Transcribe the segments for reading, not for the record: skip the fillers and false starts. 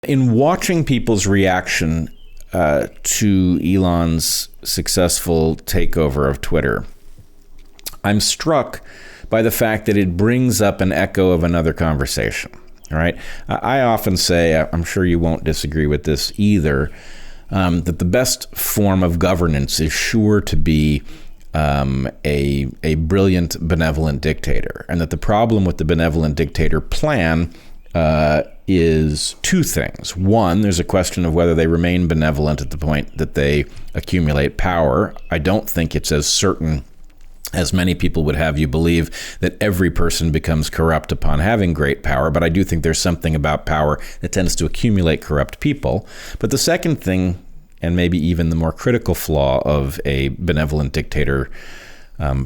In watching people's reaction to Elon's successful takeover of Twitter, I'm struck by the fact that it brings up an echo of another conversation. All right. I often say, I'm sure you won't disagree with this either, that the best form of governance is sure to be a brilliant, benevolent dictator, and that the problem with the benevolent dictator plan is two things. One, there's a question of whether they remain benevolent at the point that they accumulate power. I don't think it's as certain as many people would have you believe that every person becomes corrupt upon having great power, but I do think there's something about power that tends to accumulate corrupt people. But the second thing, and maybe even the more critical flaw of a benevolent dictator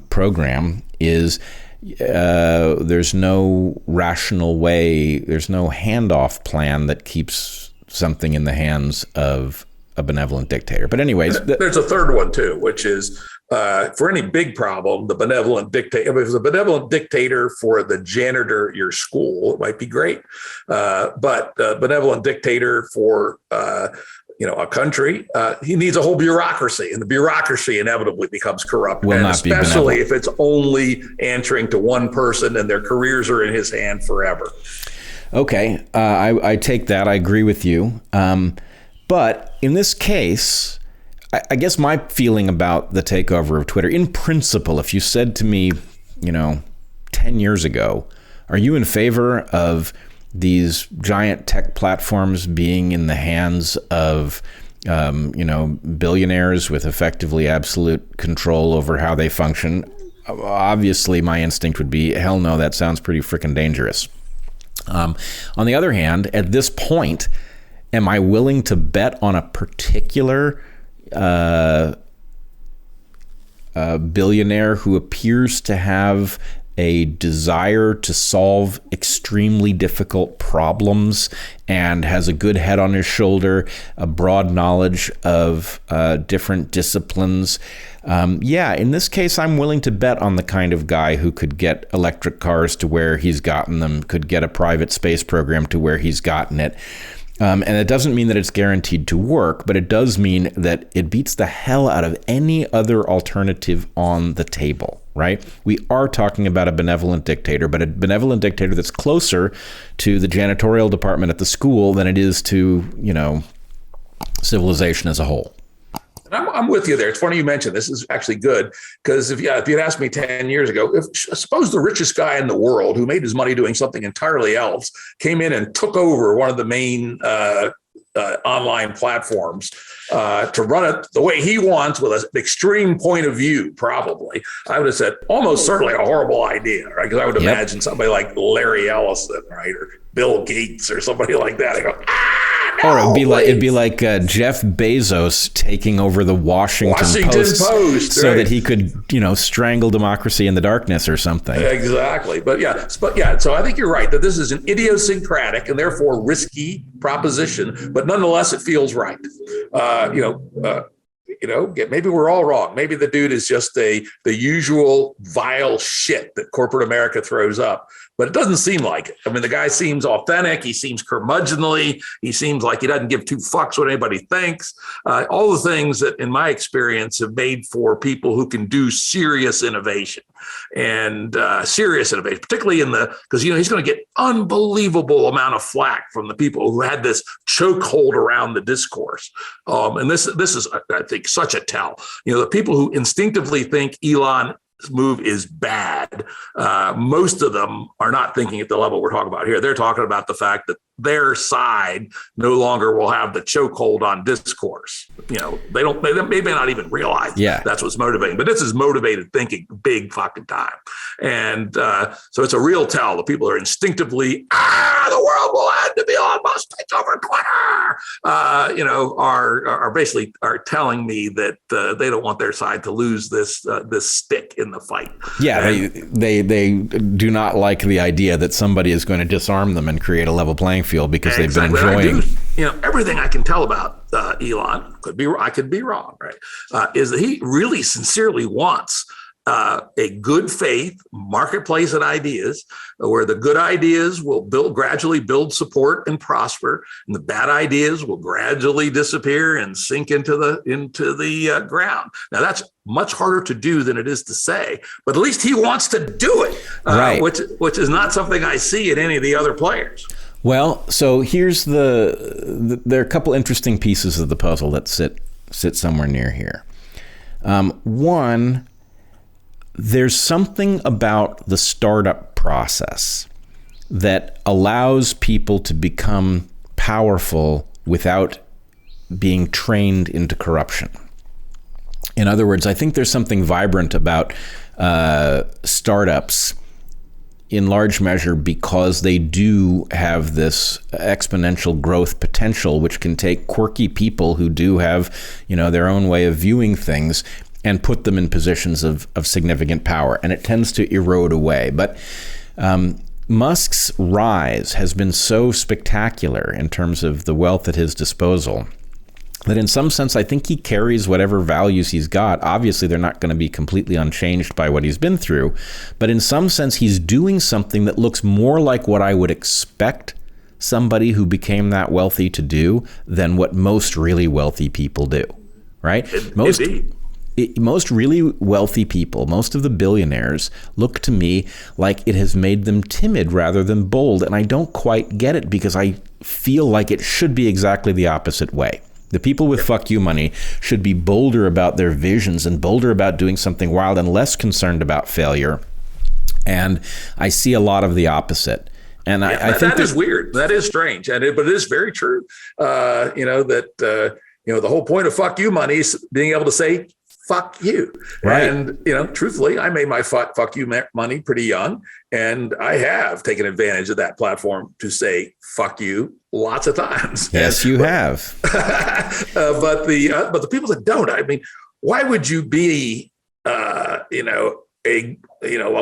program, is there's no rational way, there's no handoff plan that keeps something in the hands of a benevolent dictator. But anyways, there's a third one too, which is for any big problem, the benevolent dictator. If it was a benevolent dictator for the janitor at your school, it might be great. But benevolent dictator for a country, he needs a whole bureaucracy, and the bureaucracy inevitably becomes corrupt. Will and not especially be if it's only answering to one person and their careers are in his hand forever. Okay, I take that. I agree with you. But in this case, I guess my feeling about the takeover of Twitter, in principle, if you said to me, 10 years ago, are you in favor of these giant tech platforms being in the hands of, billionaires with effectively absolute control over how they function? Obviously, my instinct would be, hell no, that sounds pretty freaking dangerous. On the other hand, at this point, am I willing to bet on a particular billionaire who appears to have a desire to solve extremely difficult problems and has a good head on his shoulder, a broad knowledge of different disciplines? In this case, I'm willing to bet on the kind of guy who could get electric cars to where he's gotten them, could get a private space program to where he's gotten it. And it doesn't mean that it's guaranteed to work, but it does mean that it beats the hell out of any other alternative on the table, right? We are talking about a benevolent dictator, but a benevolent dictator that's closer to the janitorial department at the school than it is to, civilization as a whole. And I'm with you there. It's funny you mentioned this. Is actually good, because if you'd asked me 10 years ago, suppose the richest guy in the world who made his money doing something entirely else came in and took over one of the main online platforms to run it the way he wants with an extreme point of view, probably, I would have said almost certainly a horrible idea, right? Because I would imagine somebody like Larry Ellison, right, or Bill Gates or somebody like that. I go, no, or it'd be like Jeff Bezos taking over the Washington Post so that he could, strangle democracy in the darkness or something. Exactly. But so I think you're right that this is an idiosyncratic and therefore risky proposition, but nonetheless, it feels right. Maybe we're all wrong. Maybe the dude is just the usual vile shit that corporate America throws up, but it doesn't seem like it. I mean, the guy seems authentic. He seems curmudgeonly. He seems like he doesn't give two fucks what anybody thinks. All the things that, in my experience, have made for people who can do serious innovation, particularly because he's going to get unbelievable amount of flack from the people who had this chokehold around the discourse. And this is, I think, such a tell. The people who instinctively think Elon's move is bad, most of them are not thinking at the level we're talking about here. They're talking about the fact that their side no longer will have the chokehold on discourse. They may not even realize that's what's motivating, but this is motivated thinking big fucking time. And so it's a real tell. The people are instinctively, the world will end if Elon Musk takes over Twitter, are basically telling me that they don't want their side to lose this stick in the fight. Yeah, they do not like the idea that somebody is going to disarm them and create a level playing field because they've been enjoying. Everything I can tell about Elon, I could be wrong, right? Is that he really sincerely wants a good faith marketplace of ideas, where the good ideas will gradually build support and prosper, and the bad ideas will gradually disappear and sink into the ground. Now that's much harder to do than it is to say, but at least he wants to do it, right. which is not something I see in any of the other players. Well, so here's there are a couple interesting pieces of the puzzle that sit somewhere near here. One, there's something about the startup process that allows people to become powerful without being trained into corruption. In other words, I think there's something vibrant about startups in large measure because they do have this exponential growth potential, which can take quirky people who do have, their own way of viewing things and put them in positions of significant power. And it tends to erode away. But Musk's rise has been so spectacular in terms of the wealth at his disposal that in some sense, I think he carries whatever values he's got. Obviously, they're not going to be completely unchanged by what he's been through. But in some sense, he's doing something that looks more like what I would expect somebody who became that wealthy to do than what most really wealthy people do, right? Most really wealthy people, most of the billionaires, look to me like it has made them timid rather than bold. And I don't quite get it because I feel like it should be exactly the opposite way. The people with fuck you money should be bolder about their visions and bolder about doing something wild and less concerned about failure. And I see a lot of the opposite. And I think that is weird. That is strange. But it is very true. The whole point of fuck you money is being able to say, fuck you. Right. And, truthfully, I made my fuck you money pretty young. And I have taken advantage of that platform to say, fuck you lots of times. Yes, you have. But the people that don't, I mean, why would you be, a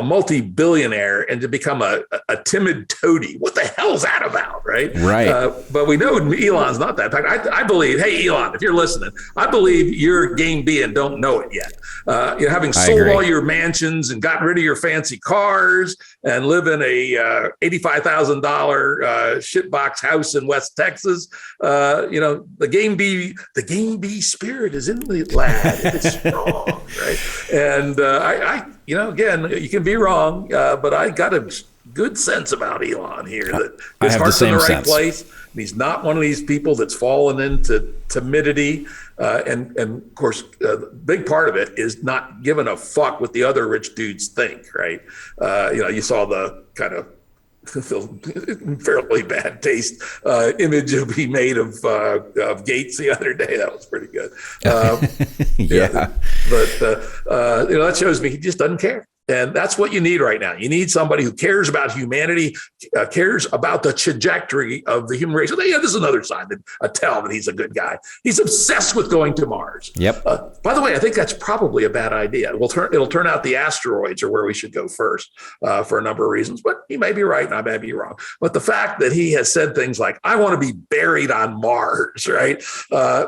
multi-billionaire and to become a timid toady? What the hell's that about, right? Right. But we know Elon's not that. I believe, hey, Elon, if you're listening, I believe you're game B and don't know it yet. Having sold all your mansions and gotten rid of your fancy cars and live in a $85,000 shitbox house in West Texas, the game B spirit is in the lad. It's strong, right? And again, you can be wrong, but I got a good sense about Elon here that his heart's in the right place. And he's not one of these people that's fallen into timidity. And of course, the big part of it is not giving a fuck what the other rich dudes think, right? You saw the kind of fairly bad taste image he made of Gates the other day. That was pretty good. Yeah. But that shows me he just doesn't care. And that's what you need right now. You need somebody who cares about humanity, cares about the trajectory of the human race. So, this is another sign that tell that he's a good guy. He's obsessed with going to Mars. Yep. By the way, I think that's probably a bad idea. It'll turn out the asteroids are where we should go first for a number of reasons. But he may be right and I may be wrong. But the fact that he has said things like, I want to be buried on Mars, right,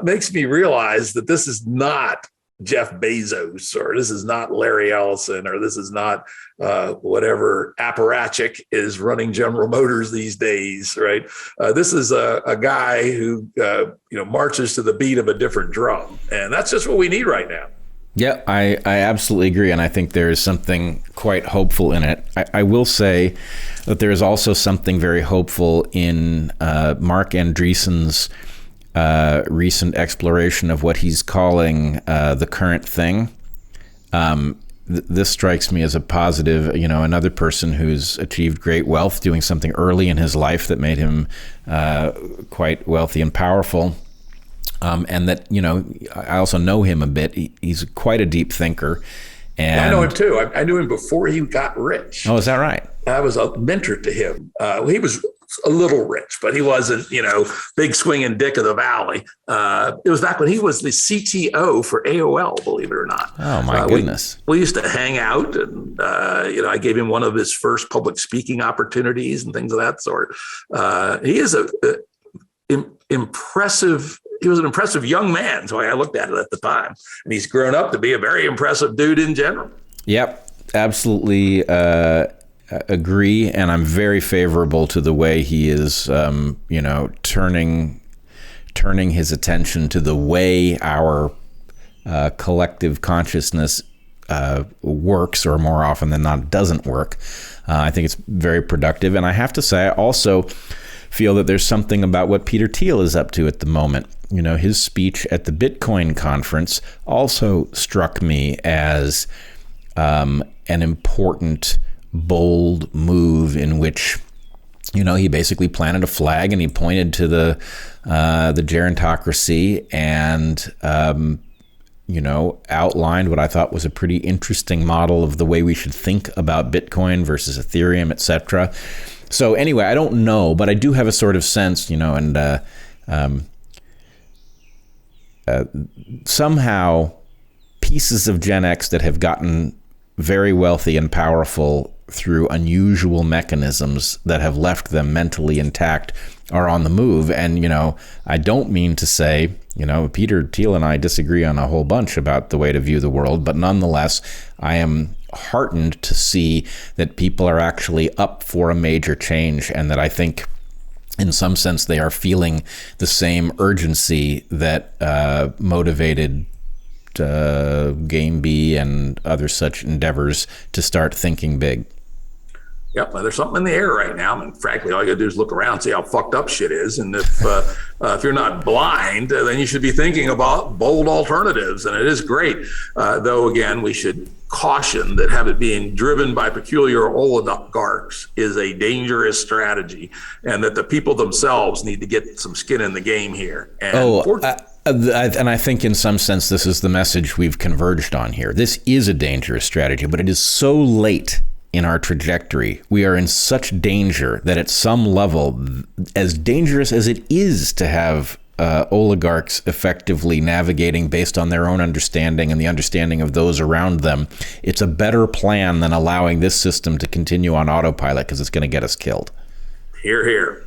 makes me realize that this is not Jeff Bezos, or this is not Larry Ellison, or this is not whatever apparatchik is running General Motors these days, right? This is a guy who marches to the beat of a different drum, and that's just what we need right now. Yeah, I absolutely agree, and I think there is something quite hopeful in it. I will say that there is also something very hopeful in Mark Andreessen's recent exploration of what he's calling the current thing. This strikes me as a positive. Another person who's achieved great wealth doing something early in his life that made him quite wealthy and powerful. And that, I also know him a bit. He's quite a deep thinker. And I know him too. I knew him before he got rich. Oh, is that right? I was a mentor to him. He was a little rich, but he wasn't, big swinging dick of the valley. It was back when he was the CTO for AOL, believe it or not. Oh, my goodness. We used to hang out and, I gave him one of his first public speaking opportunities and things of that sort. He is impressive. He was an impressive young man. So I looked at it at the time, and he's grown up to be a very impressive dude in general. Yep, absolutely agree, and I'm very favorable to the way he is, turning his attention to the way our collective consciousness works, or more often than not, doesn't work. I think it's very productive, and I have to say, I also feel that there's something about what Peter Thiel is up to at the moment. His speech at the Bitcoin conference also struck me as an important, bold move in which, he basically planted a flag and he pointed to the gerontocracy and, outlined what I thought was a pretty interesting model of the way we should think about Bitcoin versus Ethereum, etc. So anyway, I don't know, but I do have a sort of sense, somehow pieces of Gen X that have gotten very wealthy and powerful through unusual mechanisms that have left them mentally intact are on the move. And, I don't mean to say, Peter Thiel and I disagree on a whole bunch about the way to view the world, but nonetheless, I am heartened to see that people are actually up for a major change, and that I think in some sense they are feeling the same urgency that motivated Game B and other such endeavors to start thinking big. Yep, there's something in the air right now. And frankly, all you gotta do is look around, see how fucked up shit is. And if you're not blind, then you should be thinking about bold alternatives. And it is great. Though, again, we should caution that have it being driven by peculiar oligarchs is a dangerous strategy, and that the people themselves need to get some skin in the game here. And and I think in some sense, this is the message we've converged on here. This is a dangerous strategy, but it is so late in our trajectory. We are in such danger that at some level, as dangerous as it is to have oligarchs effectively navigating based on their own understanding and the understanding of those around them, it's a better plan than allowing this system to continue on autopilot, because it's going to get us killed. Hear, hear.